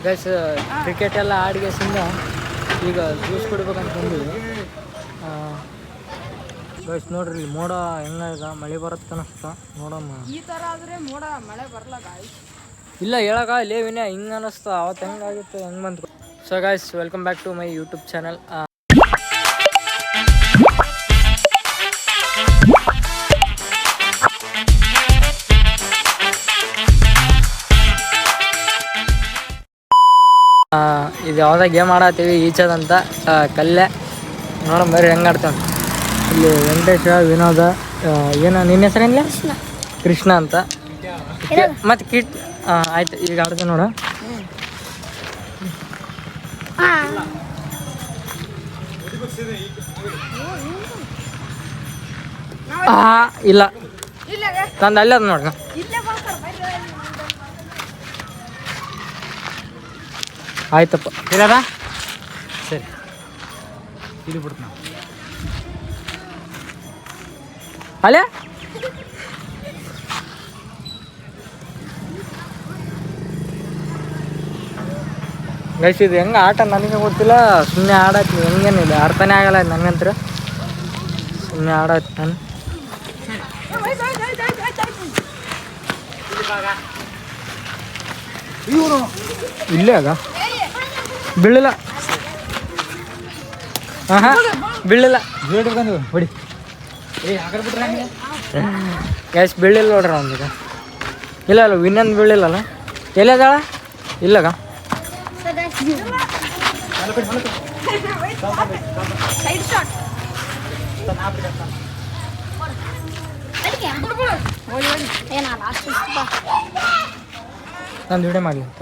Guys cricket ಎಲ್ಲ ಆಡಿಗೆಸಿಂದ ಈಗ juice ಕುಡಿಬೇಕಂತ ಬಂದಿವಿ. ಗೈಸ್ ನೋಡ್ರಿ ಇಲ್ಲಿ ಮೋಡ ಹೆಂಗ ಮಳೆ ಬರುತ್ತೆ ಅನಿಸ್ತಾ ನೋಡಮ್ಮ. ಈ ಥರ ಆದರೆ ಮೋಡ ಮಳೆ ಬರಲ್ಲ ಗಾಯ್ಸ್. ಇಲ್ಲ ಹೇಳಕ್ಕಾಗಲ್ಲ ವಿನಯ ಹಿಂಗೆ ಅನ್ನಿಸ್ತಾ ಅವತ್ತು ಹೆಂಗಾಗಿತ್ತು ಹೆಂಗೆ ಬಂತು. So guys welcome back to my YouTube channel. ಇದು ಯಾವುದೇ ಗೇಮ್ ಆಡತ್ತೀವಿ ಈಚದಂತ ಕಲ್ಲೆ ನೋಡಮ್ ಬರ್ರಿ ಹೆಂಗೆ ಆಡ್ತಾನೆ. ಇಲ್ಲಿ ವೆಂಕಟೇಶ ವಿನೋದ ಏನೋ ನಿನ್ನ ಹೆಸರೇನಿಲ್ಲ ಕೃಷ್ಣ ಅಂತ ಮತ್ತು ಕಿಟ್ ಆಯ್ತು ಈಗ ಆಡ್ತಾನೆ ನೋಡು. ಇಲ್ಲ ನಂದು ಅಲ್ಲೇ ಅದು ನೋಡ್ಕ ಆಯ್ತಪ್ಪ ಇರದ ಸರಿ ಇಲ್ಲಿ ಬಿಡ್ತು ನಾವು ಅಲ್ಲೇ ಗೈಸ್ ಇದು ಹೆಂಗೆ ಆಟ ನನಗೆ ಗೊತ್ತಿಲ್ಲ. ಸುಮ್ಮನೆ ಆಡಾಯ್ತು ಹೆಂಗೇನಿದೆ ಅರ್ಥನೇ ಆಗಲ್ಲ ನನಗಂತ್ರ ಸುಮ್ಮನೆ ಆಡಾಯ್ತು ನಾನು. ಇಲ್ಲೇ ಆಗ ಬೀಳಿಲ್ಲ. ಹಾಂ ಬೀಳಿಲ್ಲ ಹೊಡಿ ಗ್ಯಾಸ್ ಬೀಳಿಲ್ಲ ನೋಡ್ರಿ ಅವ್ನಿಗೆ. ಇಲ್ಲ ಅಲ್ಲ ಇನ್ನೊಂದು ಬೀಳಿಲ್ಲಲ್ಲ ಎಲ್ಲದಾಳ ಇಲ್ಲಗ ನಾನು ವಿಡಿಯೋ ಮಾಡಲಿ ಅಂತ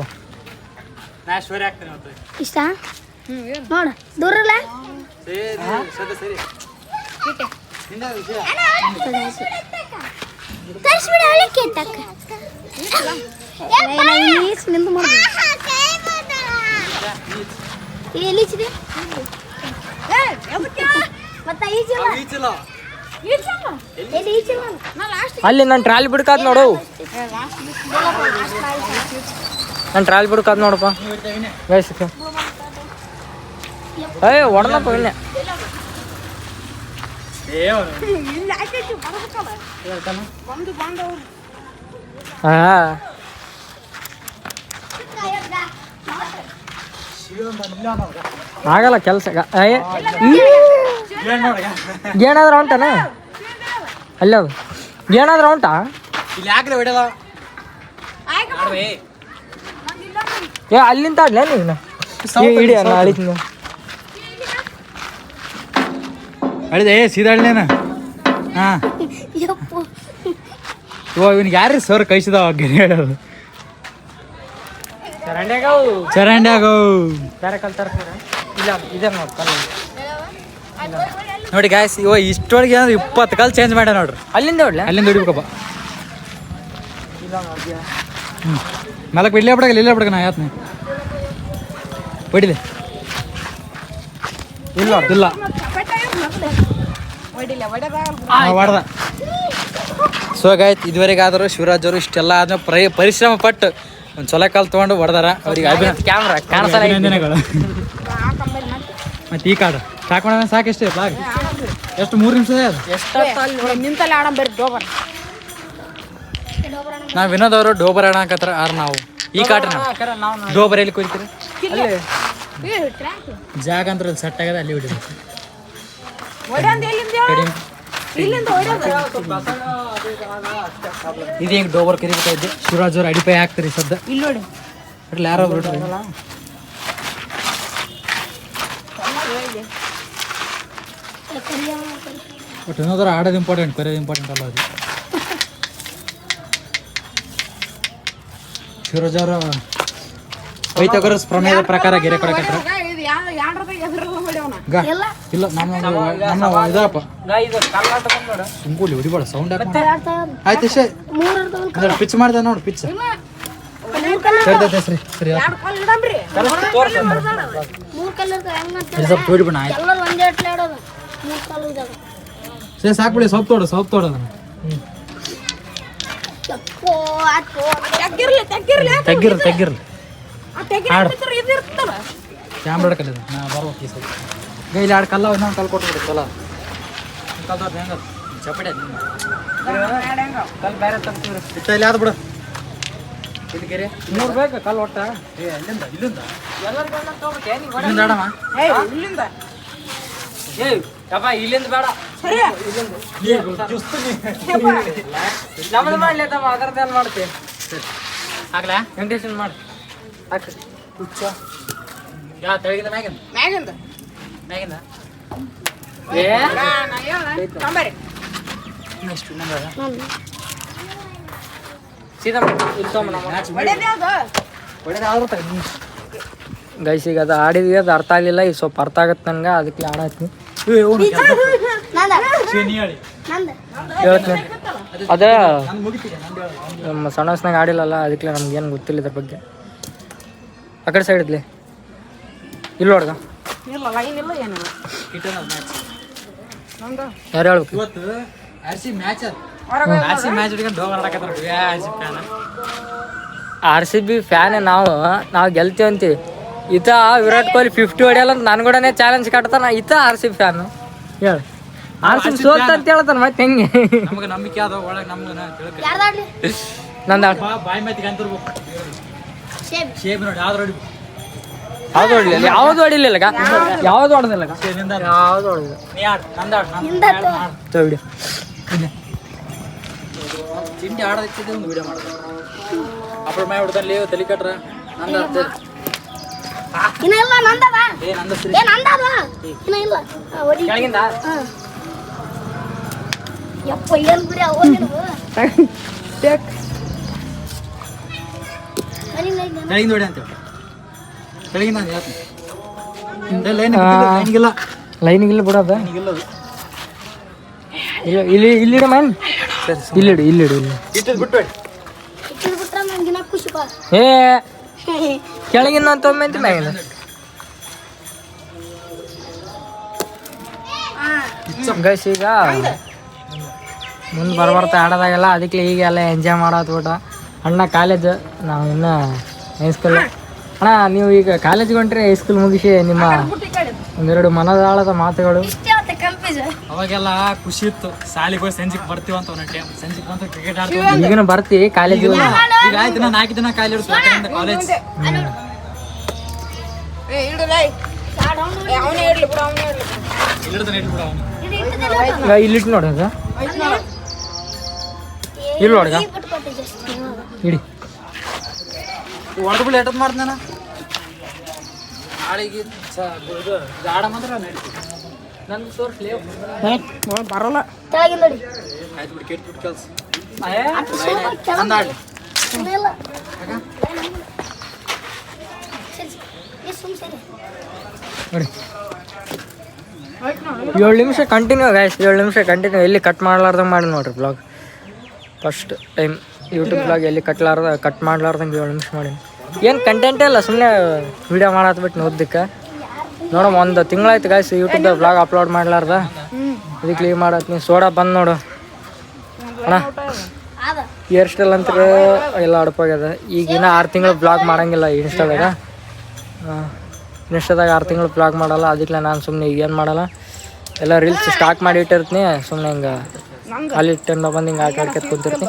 ಇಷ್ಟ ನೋಡ ದೂರಲ್ಲ ಅಲ್ಲಿ ನಾನು ಟ್ರಾಲಿ ಬಿಡ್ಕಾದ್ ನೋಡು. ನಾನು ಟ್ರಾಲಿ ಬಿಡ್ಕಾದ್ ನೋಡಪ್ಪ ವಯಸ್ಸಕ್ಕೆ ಹೊಡೆದಪ್ಪ ಇನ್ನೆ ಹಾಂ ಆಗಲ್ಲ ಕೆಲಸ. ಏನಾದ್ರೂ ಉಂಟಾನ ಅಲ್ಲ ಅದು ಏನಾದ್ರೂ ಉಂಟಾ ಏ ಅಲ್ಲಿಂದ ಆಡ್ಲೇ ನೀನು ಇಡಿ ಅಣ್ಣ ಅಳಿತೀನಿ ಅಳಿದೆ ಸೀದಾಳ್ನೇನ. ಹಾಂ ಇವನಿಗೆ ಯಾರು ಸರ್ ಕೈಸಿದಾವ ಗೆರೆ ಹೇಳೋದು ಚರಂಡ್ಯಾಗವು ಬೇರೆ ಕಲ್ತಾರ ಇಲ್ಲ ಇದೆ ನೋಡಿ ಕಲ್ಲು ನೋಡಿ ಗಾಯ್ಸ್ ಇವ ಇಷ್ಟೊಳಗೆ ಏನಾದ್ರು 20 ಕಲ್ ಚೇಂಜ್ ಮಾಡ್ಯ ನೋಡ್ರಿ. ಅಲ್ಲಿಂದ ಹೊಡ್ಲ ಅಲ್ಲಿಂದ ಹೊಡಿಬೇಕಪ್ಪ. ಇಲ್ಲ ಮಲಕ್ ಇಲ್ಲೇ ಬಿಡಗ ಇಲ್ಲೇ ಬಿಡಗ ನಾ ಯಾತ್ನ ಹೊಡಿದೆ ಇಲ್ಲ ಇಲ್ಲ ಹೊಡೆದ. ಸೊ ಗಾಯ್ತು ಇದುವರೆಗಾದರೂ ಶಿವರಾಜ್ ಅವರು ಇಷ್ಟೆಲ್ಲ ಆದ್ಮೇಲೆ ಪರಿಶ್ರಮ ಪಟ್ಟು ಒಂದು ಚೊಲೋ ಕಾಲ್ ತೊಗೊಂಡು ಹೊಡೆದಾರ ಅವ್ರಿಗೆ ಕ್ಯಾಮ್ರಾ ಕಾಣಿಸಲ್ಲ ಅಭಿನಂದನೆಗಳು. ಮತ್ತು ಈ ಕಾಡು ಸಾಕೋಣ ಸಾಕೆಷ್ಟೇ ಬಾಗ್ ಎಷ್ಟು 3 ನಿಮಿಷ ನಿಂತಲ್ಲಿ ಆಡಂ ಬರ್ರಿ ಡೋಬರ್. ನಾವು ವಿನೋದ್ ಅವರು ಡೋಬರ್ ಆಡಕತ್ರ ಆರ್ ನಾವು ಈ ಕಾಟ್ರ ಡೋಬರ್ ಎಲ್ಲಿ ಕುಯ್ತೀರಿ ಜಾಗ ಅಂತ ಸೆಟ್ ಆಗದ ಅಲ್ಲಿ ಹೊಡಿಬೇಕು. ಇದು ಹೆಂಗೆ ಡೋಬರ್ ಕರಿಬೇಕಾ ಇದ್ದೆ ಶಿವರಾಜ್ ಅವ್ರು ಅಡಿಪಾಯ ಹಾಕ್ತಾರೆ ಸದ್ದ ಇಲ್ಲಿ ನೋಡಿ ಅಟ್ಲ ಯಾರೋ ಬಿಡ್ರಿ ಬಟ್ ವಿನೋದ್ ಅವ್ರು ಆಡೋದು ಇಂಪಾರ್ಟೆಂಟ್ ಕರೆಯೋದು ಇಂಪಾರ್ಟೆಂಟ್ ಅಲ್ಲ ಅದು. ಶಿವರಾಜ್ ಅವರು ವೈತಗರ ಪ್ರಮೇಯದ ಪ್ರಕಾರ ಗೆರೆ ಕೊಡಕತ್ರ ಇಲ್ಲ ನಮ್ಮ ಇದಪ್ಪ ಸುಂಕುಲಿ ಹೊಡಿಬೇಡ ಸೌಂಡ್ ಆಯ್ತು ಇಷ್ಟೇ ಪಿಚ್ ಮಾಡ್ದೆ ನೋಡಿ ಪಿಚ್ ಸರಿ ಸರಿ ಸ್ವಲ್ಪ ತೋಡಿಬಿಡ ಆಯ್ತು ಸರಿ ಸಾಕ್ಬಿಡಿ ಸೊಪ್ಪು ತೋಡೋದು ತೆಗ್ಗಿರ್ಲಿ ಇದು ಇರ್ತಲ್ಲ ಕ್ಯಾಮ್ರಾ ಕಲ್ಲಿದ ನಾ ಬರ್ಬೇಕು ಈ ಸರಿ ಗೈಲಿ ಆಡ್ ಕಲ್ಲ ಇನ್ನೊಂದು ಕಲ್ ಕೊಟ್ಬಿಡು ಚಲೋ ಕಲ್ ತೋರ್ಸಿ ಹೆಂಗ ಚಪಡಿ ಕಲ್ ಬೇರೆ ತರ್ತೀವಿ ಇಲ್ಲಿ ಯಾವ್ದು ಬಿಡು ಇಲ್ಲಿ ಗೆರೆ 100 ಬೇಕು ಕಲ್ ಒಟ್ಟ ಏ ಅಲ್ಲಿಂದ ಇಲ್ಲಿಂದ ಎಲ್ಲರಿಗೂ ತಗೋಬೇಕೆ ಇಲ್ಲಿಂದ ಆಡಮ್ಮ ಇಲ್ಲಿಂದ ಯಪ್ಪ ಇಲ್ಲಿಂದ ಬೇಡ ಸರಿ ನಮ್ದು ಮಾಡ್ಲಿ ತಮ್ಮ ಅದರದ್ದೇನು ಮಾಡ್ತೀವಿ ಆಗ್ಲಾ ವೆಂಕಟೇಶನ್ ಮಾಡಿ ಹಾಕ್ರಿ ಹುಚ್ಚ ಯಾ ತೆಳಗಿಂದ ಮ್ಯಾಗಿಂದ ಮ್ಯಾಗಿಂದ ಮ್ಯಾಗಿಂದ ಏ ನಂಬರಿ ನೆಕ್ಸ್ಟ್ ಇನ್ನೊಂದು ಸೀದಾ ಇಲ್ಲಿ ತೊಗೊಂಬ ಒಳ್ಳೇದು ಯಾವ್ದು ಒಳ್ಳೆದು ಆದ್ರೂ ತಗ ಗೈಸ್ ಈಗ ಅದು ಆಡಿದ್ವಿ ಅದು ಅರ್ಥ ಆಗಲಿಲ್ಲ ಈಗ ಸ್ವಲ್ಪ ಅರ್ಥ ಆಗತ್ತೆ ನನಗೆ ಅದಕ್ಕೆ ಆಡತ್ತೀನಿ ಹೇಳ್ತೀನಿ ಅದ ನಮ್ಮ ಸಣ್ಣ ವಯಸ್ಸಿನಾಗ ಆಡಿಲ್ಲಲ್ಲ ಅದಕ್ಕೆ ನಮ್ಗೆ ಏನು ಗೊತ್ತಿಲ್ಲ ಇದ್ರ ಬಗ್ಗೆ ಆ ಕಡೆ ಸೈಡ್ ಇದ್ಲಿ ಇಲ್ಲಿ ನೋಡ್ದ ಇಲ್ಲ ಲೈನ್ ಇಲ್ಲ ಏನಿಲ್ಲ ನಮ್ದು ಯಾರು ಹೇಳ್ಬೇಕು ಇವತ್ತು R C match R C match ಹಿಡ್ಕೊಂಡು ಡೋರ್ ಆಡಕತ್ತಾರ R C fan RCB fan ನಾವು ಗೆಲ್ತೀವಿ ಅಂತೀವಿ ಈತ ವಿರಾಟ್ ಕೊಹ್ಲಿ 50 ಹೊಡಿಯಲ್ಲ ಅಂತ ನಾನು ಕೂಡನೇ ಚಾಲೆಂಜ್ ಕಟ್ತಾನ ಈತ RCB ಫ್ಯಾನ್ ಹೇಳು RCB ಸೋಲ್ತ ಅಂತ ಹೇಳ್ತಾನ ಮತ್ತೆ ಹೆಂಗೆ ನಮಗೆ ನಂಬಿಕೆ ಅದ ಒಳಗೆ ನಮ್ಗೆ ತಿಳ್ಕ ಯಾರ್ದಾಡ್ಲಿ ನಂದ ಬಾಯಿ ಮಾತಿಗೆ ಅಂತಿರ್ಬೇಕು ಸೇಬ್ ಶೇಬ್ ನೋಡಿ ಯಾವ್ದು ಹೊಡಿ ಯಾವ್ದು ಹೊಡಿಲಿಲ್ಲ ಯಾವ್ದು ಹೊಡಿಲಿಲ್ಲ ಯಾವ್ದು ಹೊಡೆದಿಲ್ಲ ಶೇಬಿಂದ ಯಾವ್ದು ಹೊಡೆದಿಲ್ಲ ನೀ ಆಡ್ ನಂದು ಆಡ್ ತೋ ವಿಡಿಯೋ ತಿಂಡಿ ಆಡೋದಿತ್ತಿದ್ದೆ ಒಂದು ವಿಡಿಯೋ ಮಾಡೋದು ಅಪ್ಲೋಡ್ ಮಾಡಿ ಹೊಡ್ದಲ್ಲಿ ತಲೆ ಕಟ್ರ ನಂದು ಆಗ್ತದೆ ಇನ್ನ ಇಲ್ಲ ನಂದದ ಏ ನಂದು ಸರಿ ಏ ನಂದದ ಇನ್ನ ಇಲ್ಲ ಹೊಡಿ ಕೆಳಗಿಂದ ಯಪ್ಪ ಏನ್ ಬಿಡಿ ಹೋಗಿನ ತೆಳಗಿಂದ ಹೊಡಿ ಅಂತೇಳಿ ತೆಳಗಿಂದ ನಾನು ಹೇಳ್ತೀನಿ ಲೈನಿಗಿಲ್ಲ ಲೈನಿಗಿಲ್ಲ ಬಿಡೋದ ಲೈನಿಗಿಲ್ಲ ಅದು ಇಲ್ಲಿಡ ಮೈನ್ ಇಲ್ಲಿಡು ಇಲ್ಲಿ ಇಟ್ಟಿದ್ದು ಬಿಟ್ಟು ಬಿಟ್ರ ನಂಗಿನ ಖುಷಿ ಬಾ ಏ ಕೆಳಗಿನ ಅಂತ ಒಮ್ಮೆ ಅಂತ ಮ್ಯಾಗಿನ ಗೈಸ್ ಈಗ ಮುಂದೆ ಬರ್ಬರ್ತಾ ಆಡೋದಾಗೆಲ್ಲ ಅದಕ್ಕೆ ಈಗ ಎಲ್ಲ ಎಂಜಾಯ್ ಮಾಡೋದ್ಬಿಟ್ಟ ಅಣ್ಣ ಕಾಲೇಜ್ ನಾವು ಇನ್ನೂ ಹೈಸ್ಕೂಲ್ ಅಣ್ಣ ನೀವು ಈಗ ಕಾಲೇಜ್ಗೆ ಹೊಂಟ್ರಿ ಹೈಸ್ಕೂಲ್ ಮುಗಿಸಿ ನಿಮ್ಮ ಒಂದೆರಡು ಮನದಾಳದ ಮಾತುಗಳು ಇಷ್ಟೇ ಆತ ಕನ್ಫ್ಯೂಸ್ ಅವಾಗೆಲ್ಲ ಖುಷಿ ಇತ್ತು ಶಾಲೆಗೆ ಹೋಗಿ ಸಂಜೆಗೆ ಬರ್ತೀವಂತ ಒಂದ್ ಟೈಮ್ ಸಂಜೆಗೆ ಬಂತು ಕ್ರಿಕೆಟ್ ಆಡ್ತೀವಿ ಈಗಿನ ಬರ್ತಿ ಕಾಲೇಜ್ ಈಗ ಆಯ್ತು ದಿನ 4 ದಿನ ಕಾಲೇಜ್ ಇಡ್ತೀವಿ ಕಾಲೇಜ್ ಏ ಇಡಲೈ ಅವನೇ ಇಡ್ಲಿ ಬಿಡು ಅವನೇ ಇಡ್ಲಿ ಇಲ್ಲಿಡ್ತಾನೆ ಇಟ್ಬಿಡ ಅವನು ಈಗ ಇಲ್ಲಿಟ್ಟು ನೋಡಿ ಅದು ಇಲ್ಲಿ ನೋಡ್ಗ ಇಡಿ ಹೊಡೆದು ಬಿಡಿ ಎಟ್ಟದ್ ಮಾಡ್ತೀನಿ ನಾನು ನಾಳೆಗೆ ಇದು ಆಡ ಮಾತ್ರ ನಡೀತೀವಿ ನಂದು ತೋರಿಸ್ಲಿ ಬರೋಲ್ಲ ಕೆಳಗಿಂದ ನೋಡಿ ಆಯ್ತು ಬಿಡಿ ಕೆಟ್ಬಿಟ್ಟು ಕೆಲಸ ಕೆಳಗಿಂದ ಆಡ್ಲಿ ಇಲ್ಲ ಸುಮ್ ಸರಿ ನೋಡಿ 7 ನಿಮಿಷ ಕಂಟಿನ್ಯೂ ಗೈಸ್ 7 ನಿಮಿಷ ಕಂಟಿನ್ಯೂ ಎಲ್ಲಿ ಕಟ್ ಮಾಡ್ಲಾರ್ದಂಗೆ ಮಾಡಿ ನೋಡ್ರಿ blog first time YouTube blog ಎಲ್ಲಿ ಕಟ್ ಮಾಡ್ಲಾರ್ದಂಗೆ 7 ನಿಮಿಷ ಮಾಡಿ ಏನು ಕಂಟೆಂಟೇ ಇಲ್ಲ ಸುಮ್ಮನೆ ವೀಡಿಯೋ ಮಾಡತ್ಬಿಟ್ಟು ಓದ್ದಕ್ಕೆ ನೋಡಮ್ಮ ಒಂದು ತಿಂಗಳಾಯ್ತು ಗೈಸ್ ಯೂಟ್ಯೂಬ್ದಾಗ ಬ್ಲಾಗ್ ಅಪ್ಲೋಡ್ ಮಾಡ್ಲಾರ್ದ ಅದಕ್ಕೆ ಲೀವ್ ಮಾಡತ್ತೀನಿ ಸೋಡಾ ಬಂದು ನೋಡು ಅಣ್ಣ ಆದ ಹೇರ್ ಸ್ಟೈಲ್ ಅಂತ ಎಲ್ಲ ಅಡಪಾಗ್ಯದ ಈಗ ಇನ್ನೂ 6 ತಿಂಗಳು ಬ್ಲಾಗ್ ಮಾಡಂಗಿಲ್ಲ ಇನ್ಸ್ಟಾದಾಗ ಇನ್ಸ್ಟಾದಾಗ 6 ತಿಂಗಳು ಬ್ಲಾಗ್ ಮಾಡಲ್ಲ ಅದಕ್ಕೆ ನಾನು ಸುಮ್ಮನೆ ಈಗ ಏನು ಮಾಡಲ್ಲ ಎಲ್ಲ ರೀಲ್ಸ್ ಸ್ಟಾಕ್ ಮಾಡಿ ಇಟ್ಟಿರ್ತೀನಿ ಸುಮ್ಮನೆ ಹಿಂಗೆ ಅಲ್ಲಿ ಟೆನ್ ಬಂದು ಹಿಂಗೆ ಆಡ್ಕೊತ್ ಕುಂತಿರ್ತೀನಿ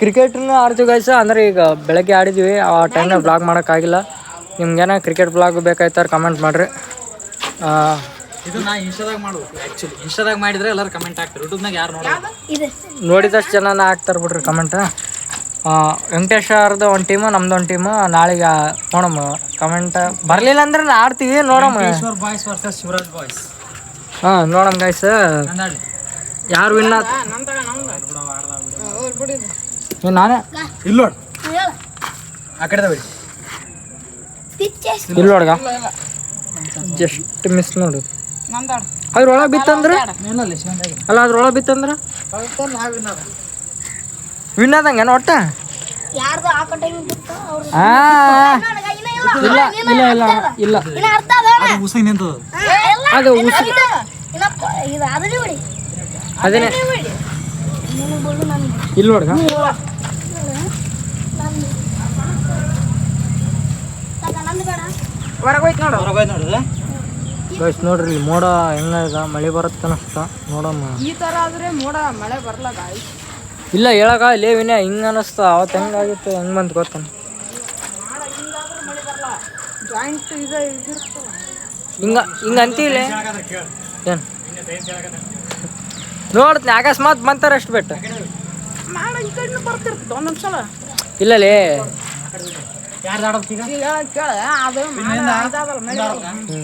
ಕ್ರಿಕೆಟ್ನ ಆಡ್ತೀವಿ ಗೈಸ್ ಅಂದ್ರೆ ಈಗ ಬೆಳಗ್ಗೆ ಆಡಿದ್ವಿ ಆ ಟೈಮ್ನಾಗ ಬ್ಲಾಗ್ ಮಾಡೋಕ್ಕಾಗಿಲ್ಲ ನಿಮ್ಗೇನ ಕ್ರಿಕೆಟ್ ಬ್ಲಾಗ್ ಬೇಕಾಯ್ತಾರೆ ಕಮೆಂಟ್ ಮಾಡಿರಿ ಇದು ನಾ ಇನ್ಸ್ಟಾದಾಗ ಮಾಡ್ಬೇಕು ಆ್ಯಕ್ಚುಲಿ ಇನ್ಸ್ಟಾದಾಗ ಮಾಡಿದ್ರೆ ಎಲ್ಲರೂ ಕಮೆಂಟ್ ಹಾಕ್ತಾರೆ ಯೂಟ್ಯೂಬ್ನಾಗ ಯಾರು ನೋಡೋದು ಇದೆ ನೋಡಿದಷ್ಟು ಜನನ ಹಾಕ್ತಾರೆ ಬಿಡ್ರಿ ಕಮೆಂಟ್ ವೆಂಕಟೇಶ್ ಅವ್ರದ್ದು ಒಂದು ಟೀಮು ನಮ್ದು ಒಂದು ಟೀಮು ನಾಳೆಗೆ ನೋಡಮ್ಮ ಕಮೆಂಟ್ ಬರಲಿಲ್ಲ ಅಂದ್ರೆ ಆಡ್ತೀವಿ ನೋಡಮ್ಮ ಬಾಯ್ಸ್ ವರ್ಸಸ್ ಶಿವರಾಜ್ ಬಾಯ್ಸ್ ಹಾಂ ನೋಡಮ್ಮ ಗೈಸ್ ನಂದಾಡಿ ಯಾರು ವಿನ್ ನಾನೇ ಇಲ್ಲ ನೋಡು ಹೇಳ ಆ ಕಡೆ ಬಿಡಿ ಪಿಚ್ಚೆಸ್ ಇಲ್ಲಿ ನೋಡ್ಗ ಜಸ್ಟ್ ಮಿಸ್ ನೋಡು ನಂದಾಡ ಅದ್ರೊಳಗೆ ಬಿತ್ತಂದ್ರೆ ಏನಲ್ಲ ಶಿವಂದಾಗ ಅಲ್ಲ ಅದ್ರೊಳಗೆ ಬಿತ್ತಂದ್ರೆ ವಿನ್ ಆದಂಗೆ ಒಟ್ಟ ಯಾರ್ದು ಆ ಕಟ್ಟಂಗ್ ಬಿತ್ತು ಅವ್ರು ಇಲ್ಲ ಇಲ್ಲ ಇಲ್ಲ ಇಲ್ಲ ಇನ್ನ ಅರ್ಥ ಅದ ಅದು ಉಸಿಗೆ ನಿಂತದ ಅದು ಉಸಿ ಇನ್ನ ಇದು ಅದನ್ನೇ ಬಿಡಿ ಅದೇನೆ ಬಿಡಿ ನೀನು ಬೋಳು ನಾನು ಇಲ್ಲಿ ನೋಡ್ಗ ಬಂದು ಬೇಡ ಹೊರಗೆ ಹೋಯ್ತು ನೋಡು ನೋಡಿದ್ರೆ ಗೈಸ್ ನೋಡ್ರಿ ಇಲ್ಲಿ ಮೋಡ ಹೆಂಗ ಮಳೆ ಬರುತ್ತೆ ಅನಿಸ್ತಾ ನೋಡಮ್ಮ. ಈ ತರ ಆದ್ರೆ ಮೋಡ ಮಳೆ ಬರಲ್ಲ ಗಾಯ್ಸ್. ಇಲ್ಲ ಹೇಳಕ ಲೇ ವಿನಯ ಹಿಂಗೆ ಅನಿಸ್ತಾ ಅವತ್ತು ಹೆಂಗಾಗಿತ್ತು ಹೆಂಗೆ ಬಂತು ಗೊತ್ತಾನ. ಹಿಂಗಾದ್ರೆ ಮಳೆ ಬರಲ್ಲ. ಜಾಯಿಂಟ್ ಇದಿರ್ತಲ್ಲ. ಹಿಂಗೆ ಅಂತೀವಿ ಏನು ನೋಡ್ತೀನಿ ಅಕಸ್ಮಾತ್ ಬಂತಾರೆ ಅಷ್ಟು ಬೆಟ್ಟ ಮಾಡ ಈ ಕಡೆ ಬರ್ತಿರ್ತದೆ ಒಂದೊಂದು ಸಲ. ಇಲ್ಲಲೇ ಯಾರು ಆಡೋಕ್ಕೀಗ ಈಗ ಕೇಳ ಅದು ಇದಾದಲ್ಲ ಮಳೆ ಬರಲ್ಲ. ಹ್ಞೂ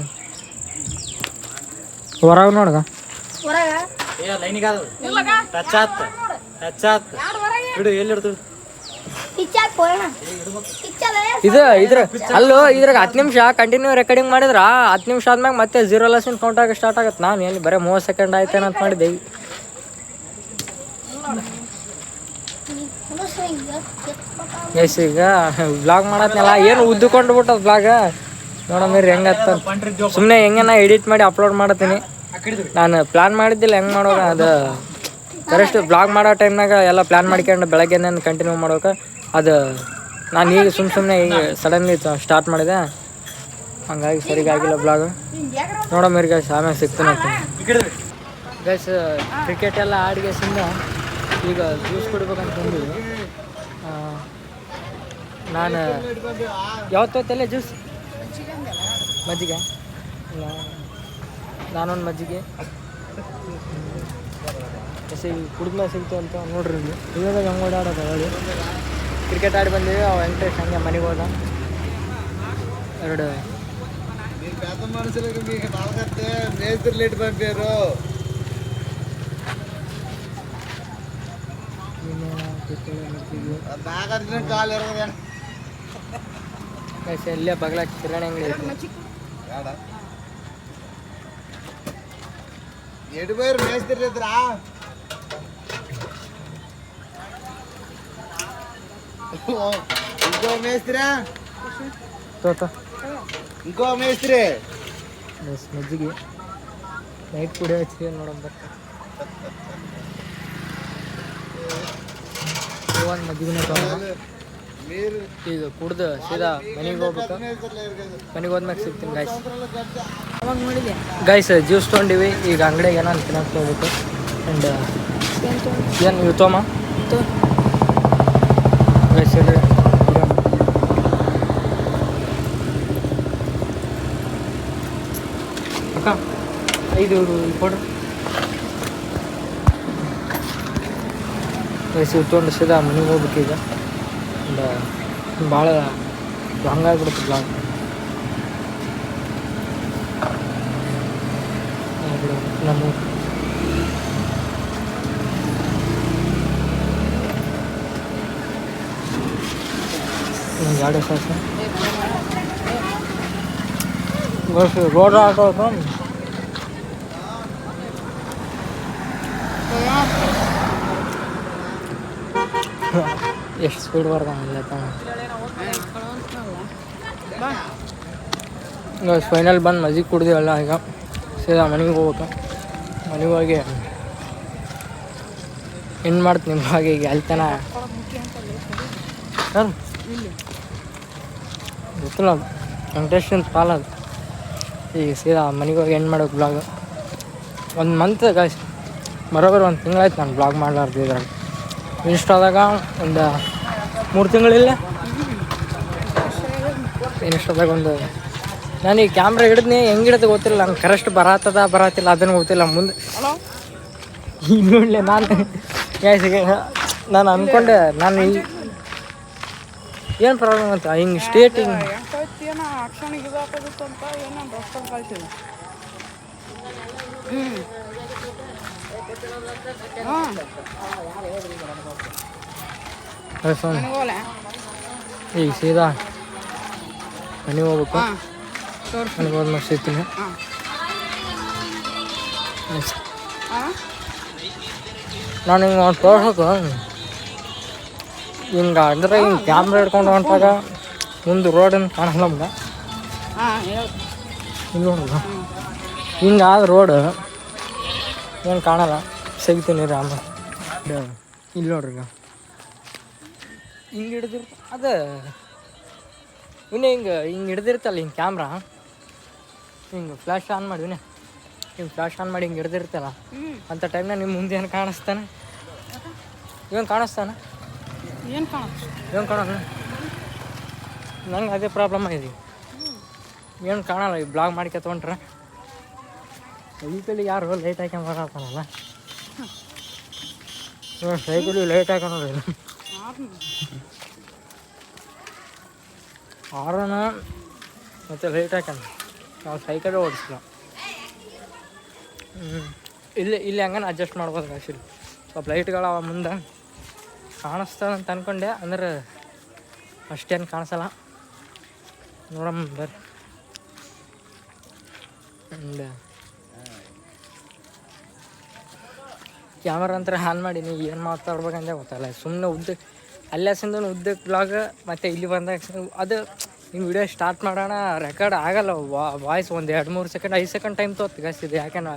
ಹೊರಗೆ ನೋಡ್ಗ ಹೊರಗೆ ಲೈನಿಗೆ ಟಚ್ ಆತ್ ಬಿಡು ಎಲ್ಲಿ ಇಡ್ತೀವಿ ಪಿಚ್ಚಾಕ್ ಹೋಗೋಣ ಪಿಚ್ಚಲ್ಲ ಇದ್ರ ಅಲ್ಲೋ ಇದ್ರಾಗ 10 ನಿಮಿಷ ಕಂಟಿನ್ಯೂ ರೆಕಾರ್ಡಿಂಗ್ ಮಾಡಿದ್ರ 10 ನಿಮಿಷ ಆದ್ಮ್ಯಾಗ ಮತ್ತೆ 0 ಲೆಸನ್ ಕೌಂಟ್ ಆಗಿ ಸ್ಟಾರ್ಟ್ ಆಗತ್ತೆ. ನಾನು ಎಲ್ಲಿ ಬರೀ 30 ಸೆಕೆಂಡ್ ಆಯ್ತೇನ ಅಂತ ಮಾಡಿದ್ದೆ. ಎಸ್ ಈಗ ಬ್ಲಾಗ್ ಮಾಡತ್ನಲ್ಲ ಏನು ಉದ್ದುಕೊಂಡು ಬಿಟ್ಟದ ಬ್ಲಾಗ ನೋಡಮ್ರಿ ಹೆಂಗತ್ತ. ಸುಮ್ಮನೆ ಹೆಂಗೆ ನಾ ಎಡಿಟ್ ಮಾಡಿ ಅಪ್ಲೋಡ್ ಮಾಡತ್ತೀನಿ. ನಾನು ಪ್ಲಾನ್ ಮಾಡಿದ್ದಿಲ್ಲ ಹೆಂಗೆ ಮಾಡೋಗ ಅದು ಕರೆಕ್ಟ್ ಬ್ಲಾಗ್ ಮಾಡೋ ಟೈಮ್ನಾಗ ಎಲ್ಲ ಪ್ಲಾನ್ ಮಾಡ್ಕೊಂಡು ಬೆಳಗ್ಗೆನೇ ಕಂಟಿನ್ಯೂ ಮಾಡೋಕೆ ಅದು ನಾನು ಈಗ ಸುಮ್ಮನೆ ಈಗ ಸಡನ್ಲಿ ಸ್ಟಾರ್ಟ್ ಮಾಡಿದೆ, ಹಂಗಾಗಿ ಸರಿಗಾಗಿಲ್ಲ ಬ್ಲಾಗ್. ನೋಡಮ್ರಿ ಗೈಸ್ ಆಮೇಲೆ ಸಿಗ್ತೀನಿ ಅಂತ ಗೈಸ್. ಕ್ರಿಕೆಟ್ ಎಲ್ಲ ಆಡಿಗೆಸಿಂದ ಈಗ ಜ್ಯೂಸ್ ಕುಡಿಬೇಕಂತ ಬಂದಿವಿ. ನಾನು ಯಾವತ್ತೊತ್ತಲ್ಲೇ ಜ್ಯೂಸ್ ಮಜ್ಜಿಗೆ ನಾನೊಂದು ಮಜ್ಜಿಗೆ ಕುಡಿದ್ಮೇಲೆ ಸಿಗ್ತು ಅಂತ ನೋಡ್ರಿ. ಇವಾಗ ಹೆಂಗೆ ಓಡಾಡೋದು ಹೇಳಿ. ಕ್ರಿಕೆಟ್ ಆಡಿ ಬಂದೀವಿ. ಅವ ವೆಂಕಟೇಶ್ ಹಂಗೆ ಮನೆಗೆ ಹೋದ. ಎರಡು ಇಲ್ಲೇ ಬಗ್ಲ ಕಿರಾಣಿ ಅಂಗಡಿ ಐತಿ. ಎಡ್ಬೈರ್ ಮೇಯ್ಸ್ತಿರ್ಲಿದ್ರ ಇಂಕೋ ಮೇಯ್ಸ್ತಿರ ತೋತ ಇಂಕೋ ಮೇಯ್ಸ್ತ್ರಿ ಮಜ್ಜಿಗೆ ನೈಟ್ ಕುಡಿಯೋ ಹಚ್ಚಿಗೆ ನೋಡೋಣ ಒಂದು ಮಜ್ಜಿಗೆನ ತೊಗೊಂಡು ನೀರು ಈಗ ಕುಡ್ದು ಸೀದಾ ಮನೆಗೆ ಹೋಗ್ಬೇಕು. ಮನೆಗೆ ಹೋದ್ಮ್ಯಾಗ ಸಿಗ್ತೀನಿ ಗೈಸ್. ಅವಾಗ ನೋಡಿದೆ ಗೈಸ್ ಜ್ಯೂಸ್ ತೊಗೊಂಡಿವಿ. ಈಗ ಅಂಗಡಿಗೆ ಏನೋ ತಿನ್ನಕ್ಕೆ ಹೋಗ್ಬೇಕು. ಆ್ಯಂಡ್ ಏನು ಇವು ತೋಮ ಗೈಸ್ ಹೇಳ್ರಿ ಅಕ್ಕ 5 ಕೊಡ್ರಿ ಗೈಸ್. ಇವು ತೊಗೊಂಡು ಸೀದಾ ಮನೆಗೆ ಹೋಗ್ಬೇಕು ಈಗ. ಆ್ಯಂಡ್ ಭಾಳ ಹಂಗಾಗ್ಬಿಡುತ್ತೆ ಬ್ಲಾಗ್. ನಮ್ಮ ಗಾಡಿ ಸಾಸ ರೋಡ್ ಆಟೋ ಎಷ್ಟು ಸ್ಪೀಡ್ ಬರ್ತಾನಿಲ್ಲ ಫೈನಲ್ ಬಂದು ಮಜ್ಜಿಗೆ ಕುಡ್ದೀವಲ್ಲ. ಈಗ ಸೀದಾ ಮನೆಗೆ ಹೋಗ್ಬೇಕು. ಮನೆಗೆ ಹೋಗಿ ಏನು ಮಾಡ್ತೀನಿ ನಿಮ್ಮ ಹಾಗೆ ಈಗ ಅಲ್ತನ ಸರ್ ಗೊತ್ತಿಲ್ಲ ವೆಂಕಟೇಶನ್ ಪಾಲದು. ಈಗ ಸೀದಾ ಮನೆಗೆ ಹೋಗಿ ಏನು ಮಾಡೋಕೆ ಬ್ಲಾಗ್ 1 ಮಂತ್ ಗಾಯ್ಸ್ ಬರೋಬ್ಬರಿ 1 ತಿಂಗಳಾಯ್ತು ನಾನು ಬ್ಲಾಗ್ ಮಾಡಲಾರ್ದು. ಇದ್ರಾಗ ಇನ್ಸ್ಟಾದಾಗ ಒಂದು 3 ತಿಂಗಳಿಲ್ಲ. ಇನ್ಸ್ಟಾದಾಗ ಒಂದು ನಾನು ಈ ಕ್ಯಾಮ್ರಾ ಹಿಡಿದ್ನಿ ಹೆಂಗೆ ಹಿಡಿದು ಗೊತ್ತಿಲ್ಲ. ನಂಗೆ ಕರೆಕ್ಟ್ ಬರತ್ತಿಲ್ಲ ಅದನ್ನು ಗೊತ್ತಿಲ್ಲ. ಮುಂದೆ ನೋಡಲಿ ನಾನು ಅಂದ್ಕೊಂಡೆ ನಾನು ಏನು ಪ್ರಾಬ್ಲಮ್ ಅಂತ ಹಿಂಗೆ ಸ್ಟೇಟ್ ಹಿಂಗೆ ಏನೋ ಅಕ್ಷಣಿಗೆ ಇದಾಗೋದಿತ್ತಂತ ಏನೋ ಡಾಕ್ಟರ್ ಕಳ್ಸಿದ್ರು. ಈಗ ಸೀದಾ ಮನೆಗೆ ಹೋಗ್ಬೇಕು. ಮನೆಗೆ ಹೋದ್ಮೇಲೆ ಸಿಗ್ತೀನಿ. ನಾನು ಹಿಂಗೆ ಒಂದು ತೋರ್ಸೋಕು ಹಿಂಗೆ ಅಂದ್ರೆ ಹಿಂಗೆ ಕ್ಯಾಮ್ರಾ ಹಿಡ್ಕೊಂಡು ಹೊಂಟಾಗ ಮುಂದೆ ರೋಡನ್ನು ಕಾಣಲ್ಲ ನಮ್ಗೆ. ಇಲ್ಲಿ ನೋಡಲ್ಲ ಹಿಂಗಾದ ರೋಡ್ ಏನು ಕಾಣಲ್ಲ. ಸಿಗ್ತೀನಿ ರೀ ಆಮೇಲೆ. ಇಲ್ಲಿ ನೋಡ್ರಿ ಈಗ ಹಿಂಗೆ ಹಿಡಿದಿರ್ ಅದು ಇನ್ನು ಹಿಂಗೆ ಹಿಡ್ದಿರ್ತಲ್ಲ ಹಿಂಗೆ ಕ್ಯಾಮ್ರಾ ಹಿಂಗೆ ಫ್ಲ್ಯಾಶ್ ಆನ್ ಮಾಡಿ ಹಿಂಗೆ ಫ್ಲ್ಯಾಶ್ ಆನ್ ಮಾಡಿ ಹಿಂಗೆ ಹಿಡ್ದಿರ್ತಲ್ಲ ಅಂಥ ಟೈಮ್ನಾಗ ನಿಮ್ಮ ಮುಂದೆ ಏನು ಕಾಣಿಸ್ತಾನೆ ಏನು ಕಾಣಿಸ್ತಾನೆ ಏನು ಕಾಣುತ್ತೆ ಏನು ಕಾಣೋದು ನಂಗೆ ಅದೇ ಪ್ರಾಬ್ಲಮ್ ಆಗಿದೆ ಏನು ಕಾಣಲ್ಲ ಈ ಬ್ಲಾಗ್ ಮಾಡ್ಕೊತೊಂಡ್ರೆ ಈ ಕಡೆ ಯಾರು ಲೈಟ್ ಹಾಕ್ಯಂಡು ಬರತ್ತಾನಲ್ಲ ಸೈಕಲ್ ಲೈಟ್ ಹಾಕೋಣ ಆರೋಣ ಮತ್ತು ಲೈಟ್ ಹಾಕೊಂಡು ನಾವು ಸೈಕಲ್ ಓಡಿಸಿಲ್ಲ ಇಲ್ಲಿ ಹಂಗನ ಅಡ್ಜಸ್ಟ್ ಮಾಡ್ಬೋದು ಆ್ಯಕ್ಚುಲಿ ಸ್ವಲ್ಪ ಲೈಟ್ಗಳು ಅವ ಮುಂದೆ ಕಾಣಿಸ್ತದೆ ಅಂತ ಅಂದ್ಕೊಂಡೆ ಅಂದ್ರೆ ಅಷ್ಟೇನು ಕಾಣಿಸಲ್ಲ ನೋಡಮ್ಮ ಬರ್ರಿ ಆ್ಯಂಡ್ ಕ್ಯಾಮರಾ ಅಂತ ಆನ್ ಮಾಡೀನಿ ಏನು ಮಾತಾಡ್ಬೇಕಂದ್ರೆ ಗೊತ್ತಲ್ಲ ಸುಮ್ಮನೆ ಅಲ್ಲಾಸಿಂದ ಉದ್ದಕ್ಕೆ ಬ್ಲಾಗ್ ಮತ್ತು ಇಲ್ಲಿ ಬಂದಾಗ ಅದು ಹಿಂಗೆ ವಿಡಿಯೋ ಸ್ಟಾರ್ಟ್ ಮಾಡೋಣ ರೆಕಾರ್ಡ್ ಆಗಲ್ಲ ವಾಯ್ಸ್ ಒಂದು 2-3 ಸೆಕೆಂಡ್ 5 ಸೆಕೆಂಡ್ ಟೈಮ್ ತೋತ್ತು ಜಾಸ್ತಿದೆ ಯಾಕೆಂದ್ರೆ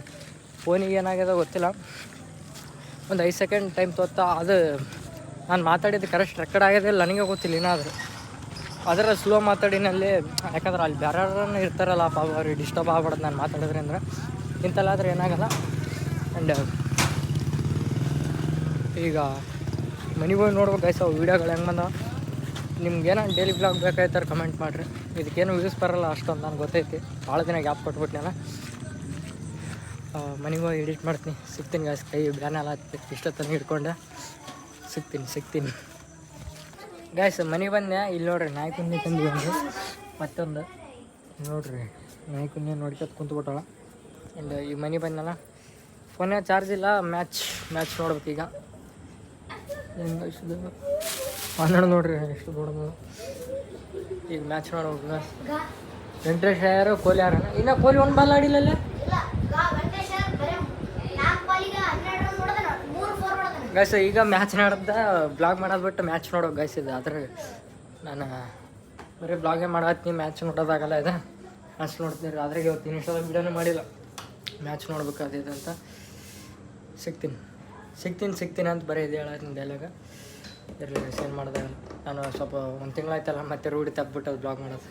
ಫೋನಿಗೆ ಏನಾಗ್ಯದ ಗೊತ್ತಿಲ್ಲ ಒಂದು 5 ಸೆಕೆಂಡ್ ಟೈಮ್ ತೋತ್ತ ಅದು ನಾನು ಮಾತಾಡಿದ್ದು ಕರೆಕ್ಟ್ ರೆಕಾರ್ಡ್ ಆಗೋದಿಲ್ಲ ನನಗೆ ಗೊತ್ತಿಲ್ಲ ಏನಾದರೂ ಅದರ ಸ್ಲೋ ಮಾತಾಡಿನಲ್ಲಿ ಯಾಕಂದ್ರೆ ಅಲ್ಲಿ ಬೇರೆಯವ್ರನ್ನ ಇರ್ತಾರಲ್ಲ ಪಾಪ ಅವ್ರಿಗೆ ಡಿಸ್ಟರ್ಬ್ ಆಗ್ಬಾರ್ದು ನಾನು ಮಾತಾಡಿದ್ರೆ ಅಂದ್ರೆ ಇಂಥಲ್ಲಾದ್ರೆ ಏನಾಗಲ್ಲ ಆ್ಯಂಡ್ ಈಗ ಮನೆಗೆ ಹೋಗಿ ನೋಡ್ಬೇಕು ಗೈಸ್ ಅವು ವೀಡಿಯೋಗಳು ಹೆಂಗೆ ಬಂದಾವ ನಿಮ್ಗೇನೋ ಡೈಲಿ ಬ್ಲಾಗ್ ಬೇಕಾಯ್ತಾರೆ ಕಮೆಂಟ್ ಮಾಡಿರಿ ಇದಕ್ಕೇನು ವ್ಯೂಸ್ ಬರೋಲ್ಲ ಅಷ್ಟೊಂದು ನನಗೆ ಗೊತ್ತೈತಿ ಭಾಳ ದಿನ ಗ್ಯಾಪ್ ಕೊಟ್ಬಿಟ್ನಲ್ಲ ಮನೆಗೆ ಹೋಗಿ ಎಡಿಟ್ ಮಾಡ್ತೀನಿ ಸಿಗ್ತೀನಿ ಗೈಸ್ ಕೈ ಬ್ಯಾನೆಲ್ಲ ಹತ್ತಿ ಇಷ್ಟೊತ್ತನ ಹಿಡ್ಕೊಂಡೆ ಸಿಗ್ತೀನಿ ಗೈಸ್ ಮನೆಗೆ ಬಂದೆ ಇಲ್ಲಿ ನೋಡ್ರಿ ನಾಯಿ ಕುಂದಿ ತಂದು ಒಂದು ಮತ್ತೊಂದು ನೋಡ್ರಿ ನಾಯಿ ಕುಂದಿ ನೋಡ್ಕೊತ ಕುಂತ್ಬಿಟ್ಟಳ ಆ್ಯಂಡ್ ಈ ಮನೆ ಬಂದಲ್ಲ ಫೋನ್ಯಾಗ ಚಾರ್ಜ್ ಇಲ್ಲ ಮ್ಯಾಚ್ ನೋಡ್ಬೇಕೀಗ ಹೆಂಗೆ ಎಷ್ಟು 12 ನೋಡ್ರಿ ಎಷ್ಟು ದೊಡ್ಡದು ಈಗ ಮ್ಯಾಚ್ ನೋಡ್ಬೇಕು ವೆಂಕಟೇಶ್ ಯಾರು ಕೊಹ್ಲಿ ಯಾರು ಇನ್ನು ಕೊಹ್ಲಿ ಒಂದು ಬಾಲ್ ಆಡಿಲ್ಲಲ್ಲ ಗೈಸ್ ಈಗ ಮ್ಯಾಚ್ ನಡೆದ ಬ್ಲಾಗ್ ಮಾಡೋದು ಬಿಟ್ಟು ಮ್ಯಾಚ್ ನೋಡೋ ಗೈಸ್ ಇದು ಅದ್ರ ನಾನು ಬರೀ ಬ್ಲಾಗೇ ಮಾಡತ್ತೀನಿ ಮ್ಯಾಚ್ ನೋಡೋದಾಗಲ್ಲ ಇದೆ ಮ್ಯಾಚ್ ನೋಡ್ತೀನಿ ಅದ್ರಾಗ ಇವತ್ತು ಇನ್ಸ್ಟಾದ ವೀಡಿಯೋನೇ ಮಾಡಿಲ್ಲ ಮ್ಯಾಚ್ ನೋಡ್ಬೇಕು ಅದಿದೆ ಅಂತ ಸಿಗ್ತೀನಿ ಅಂತ ಬರೀ ಇದು ಹೇಳತ್ತೀನಿ ಡೈಲಾಗ ಇರಲಿ ಸೇನ್ ಮಾಡಿದಾಗ ನಾನು ಸ್ವಲ್ಪ ಒಂದು ತಿಂಗಳಾಯ್ತಲ್ಲ ಮತ್ತೆ ರೂಢಿ ತಪ್ಪಿಬಿಟ್ಟು ಬ್ಲಾಗ್ ಮಾಡೋದು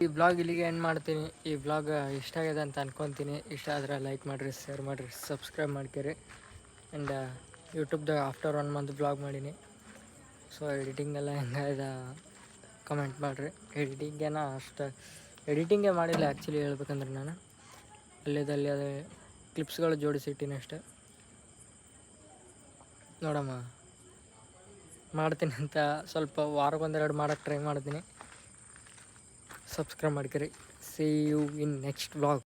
ಈ ಬ್ಲಾಗ್ ಇಲ್ಲಿಗೆ ಎಂಡ್ ಮಾಡ್ತೀನಿ ಈ ಬ್ಲಾಗ್ ಇಷ್ಟ ಆಗಿದೆ ಅಂತ ಅನ್ಕೊತೀನಿ ಇಷ್ಟ ಆದರೆ ಲೈಕ್ ಮಾಡಿರಿ ಶೇರ್ ಮಾಡಿರಿ ಸಬ್ಸ್ಕ್ರೈಬ್ ಮಾಡ್ಕೊರಿ ಆ್ಯಂಡ್ ಯೂಟ್ಯೂಬ್ದಾಗ ಆಫ್ಟರ್ 1 ಮಂತ್ ಬ್ಲಾಗ್ ಮಾಡೀನಿ ಸೊ ಎಡಿಟಿಂಗೆಲ್ಲ ಹೆಂಗಾಯ್ದ ಕಮೆಂಟ್ ಮಾಡಿರಿ ಎಡಿಟಿಂಗೇ ಮಾಡಿಲ್ಲ ಆ್ಯಕ್ಚುಲಿ ಹೇಳ್ಬೇಕಂದ್ರೆ ನಾನು ಅಲ್ಲಿದ್ದಲ್ಲಿ ಅದೇ ಕ್ಲಿಪ್ಸ್ಗಳು ಜೋಡಿಸಿಟ್ಟಿನಿ ಅಷ್ಟೇ ನೋಡಮ್ಮ ಮಾಡ್ತೀನಿ ಅಂತ ಸ್ವಲ್ಪ ವಾರಕ್ಕೊಂದೆರಡು ಮಾಡೋಕ್ಕೆ ಟ್ರೈ ಮಾಡ್ತೀನಿ ಸಬ್ಸ್ಕ್ರೈಬ್ ಮಾಡ್ಕೊರಿ see you in next vlog